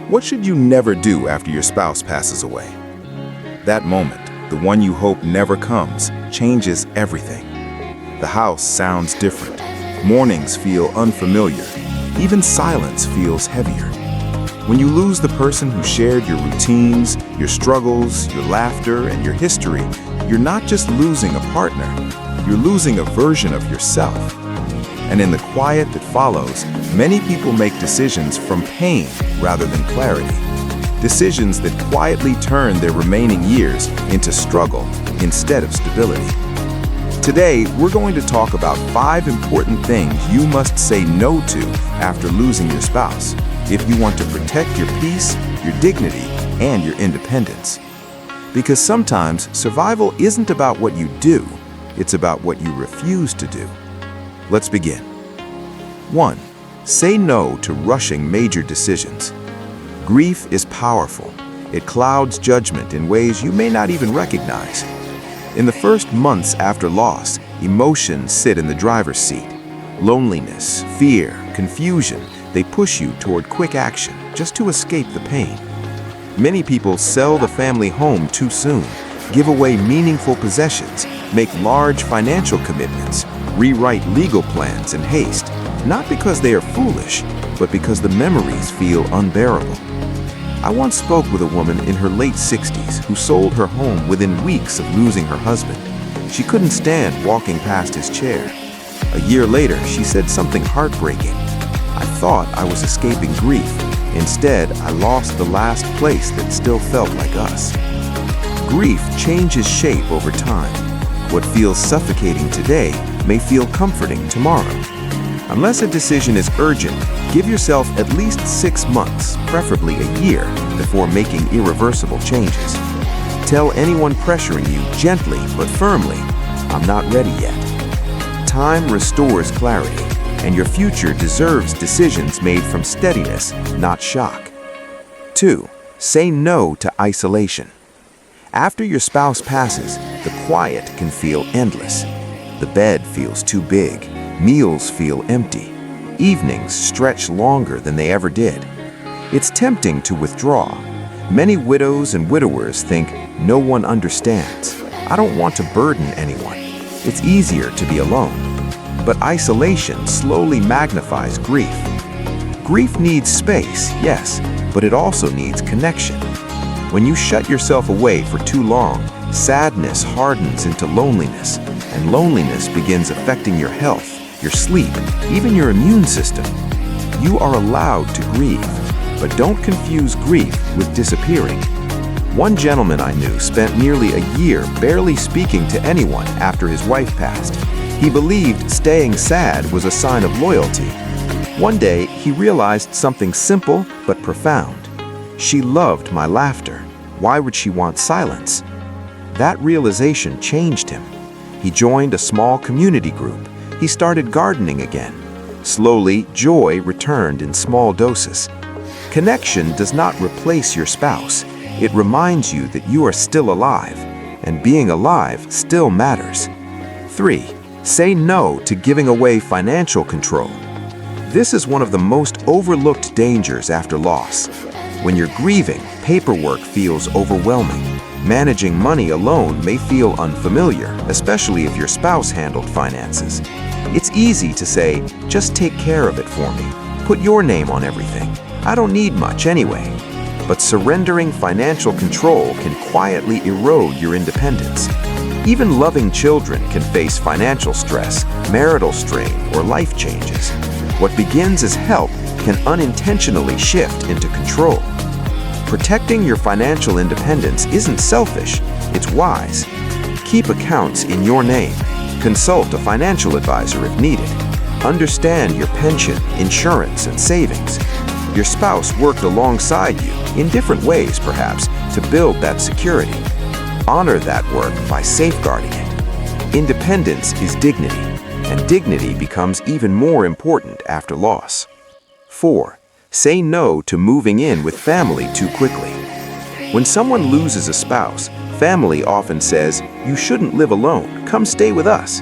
What should you never do after your spouse passes away? That moment, the one you hope never comes, changes everything. The house sounds different. Mornings feel unfamiliar. Even silence feels heavier. When you lose the person who shared your routines, your struggles, your laughter, and your history, you're not just losing a partner, you're losing a version of yourself. And in the quiet that follows, many people make decisions from pain rather than clarity. Decisions that quietly turn their remaining years into struggle instead of stability. Today, we're going to talk about 5 important things you must say no to after losing your spouse if you want to protect your peace, your dignity, and your independence. Because sometimes survival isn't about what you do, it's about what you refuse to do. Let's begin. 1. Say no to rushing major decisions. Grief is powerful. It clouds judgment in ways you may not even recognize. In the first months after loss, emotions sit in the driver's seat. Loneliness, fear, confusion, they push you toward quick action just to escape the pain. Many people sell the family home too soon, give away meaningful possessions, make large financial commitments, rewrite legal plans in haste, not because they are foolish, but because the memories feel unbearable. I once spoke with a woman in her late 60s who sold her home within weeks of losing her husband. She couldn't stand walking past his chair. A year later, she said something heartbreaking. I thought I was escaping grief. Instead, I lost the last place that still felt like us. Grief changes shape over time. What feels suffocating today may feel comforting tomorrow. Unless a decision is urgent, give yourself at least 6 months, preferably a year, before making irreversible changes. Tell anyone pressuring you gently but firmly, "I'm not ready yet." Time restores clarity, and your future deserves decisions made from steadiness, not shock. 2. Say no to isolation. After your spouse passes, the quiet can feel endless. The bed feels too big, meals feel empty, evenings stretch longer than they ever did. It's tempting to withdraw. Many widows and widowers think, "No one understands. I don't want to burden anyone." It's easier to be alone. But isolation slowly magnifies grief. Grief needs space, yes, but it also needs connection. When you shut yourself away for too long, sadness hardens into loneliness, and loneliness begins affecting your health, your sleep, even your immune system. You are allowed to grieve, but don't confuse grief with disappearing. One gentleman I knew spent nearly a year barely speaking to anyone after his wife passed. He believed staying sad was a sign of loyalty. One day, he realized something simple but profound. She loved my laughter. Why would she want silence? That realization changed him. He joined a small community group. He started gardening again. Slowly, joy returned in small doses. Connection does not replace your spouse. It reminds you that you are still alive, and being alive still matters. 3. Say no to giving away financial control. This is one of the most overlooked dangers after loss. When you're grieving, paperwork feels overwhelming. Managing money alone may feel unfamiliar, especially if your spouse handled finances. It's easy to say, "Just take care of it for me. Put your name on everything. I don't need much anyway." But surrendering financial control can quietly erode your independence. Even loving children can face financial stress, marital strain, or life changes. What begins as help can unintentionally shift into control. Protecting your financial independence isn't selfish, it's wise. Keep accounts in your name. Consult a financial advisor if needed. Understand your pension, insurance, and savings. Your spouse worked alongside you, in different ways perhaps, to build that security. Honor that work by safeguarding it. Independence is dignity, and dignity becomes even more important after loss. 4. Say no to moving in with family too quickly. When someone loses a spouse, family often says, "You shouldn't live alone, come stay with us."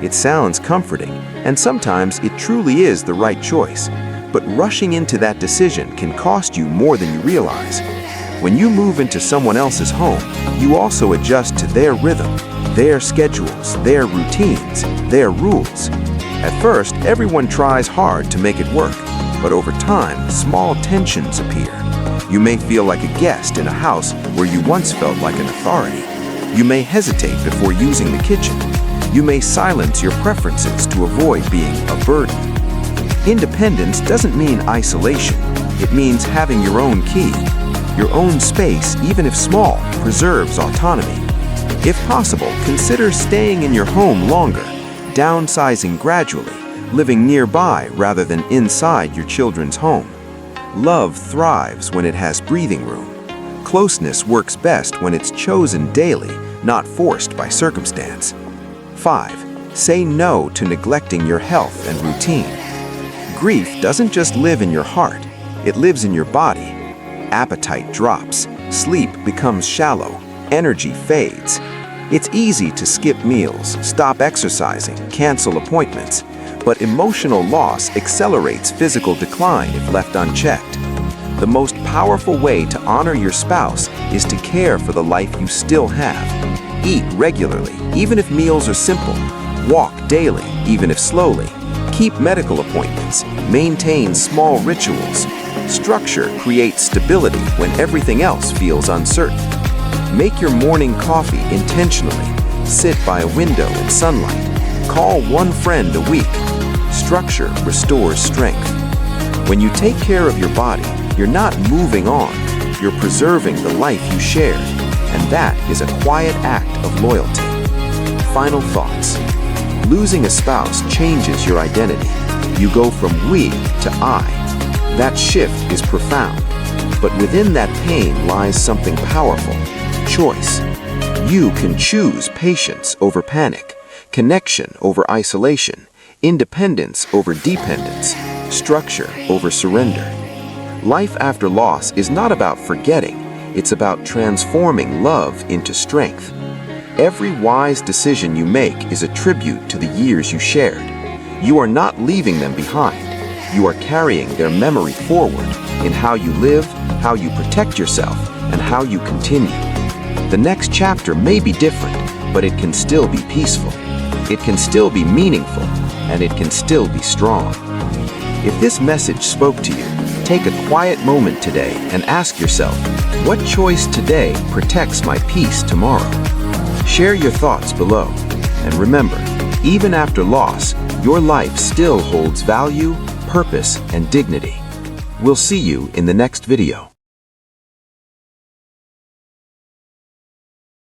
It sounds comforting, and sometimes it truly is the right choice. But rushing into that decision can cost you more than you realize. When you move into someone else's home, you also adjust to their rhythm, their schedules, their routines, their rules. At first, everyone tries hard to make it work, but over time, small tensions appear. You may feel like a guest in a house where you once felt like an authority. You may hesitate before using the kitchen. You may silence your preferences to avoid being a burden. Independence doesn't mean isolation. It means having your own key. Your own space, even if small, preserves autonomy. If possible, consider staying in your home longer, downsizing gradually, living nearby rather than inside your children's home. Love thrives when it has breathing room. Closeness works best when it's chosen daily, not forced by circumstance. 5. Say no to neglecting your health and routine. Grief doesn't just live in your heart, it lives in your body. Appetite drops, sleep becomes shallow, energy fades. It's easy to skip meals, stop exercising, cancel appointments, but emotional loss accelerates physical decline if left unchecked. The most powerful way to honor your spouse is to care for the life you still have. Eat regularly, even if meals are simple. Walk daily, even if slowly. Keep medical appointments. Maintain small rituals. Structure creates stability when everything else feels uncertain. Make your morning coffee intentionally. Sit by a window in sunlight. Call one friend a week. Structure restores strength. When you take care of your body, you're not moving on. You're preserving the life you shared. And that is a quiet act of loyalty. Final thoughts. Losing a spouse changes your identity. You go from we to I. That shift is profound, but within that pain lies something powerful: choice. You can choose patience over panic, connection over isolation, independence over dependence, structure over surrender. Life after loss is not about forgetting, it's about transforming love into strength. Every wise decision you make is a tribute to the years you shared. You are not leaving them behind. You are carrying their memory forward in how you live, how you protect yourself, and how you continue. The next chapter may be different, but it can still be peaceful. It can still be meaningful, and it can still be strong. If this message spoke to you, take a quiet moment today and ask yourself, what choice today protects my peace tomorrow? Share your thoughts below. And remember, even after loss, your life still holds value, purpose, and dignity. We'll see you in the next video.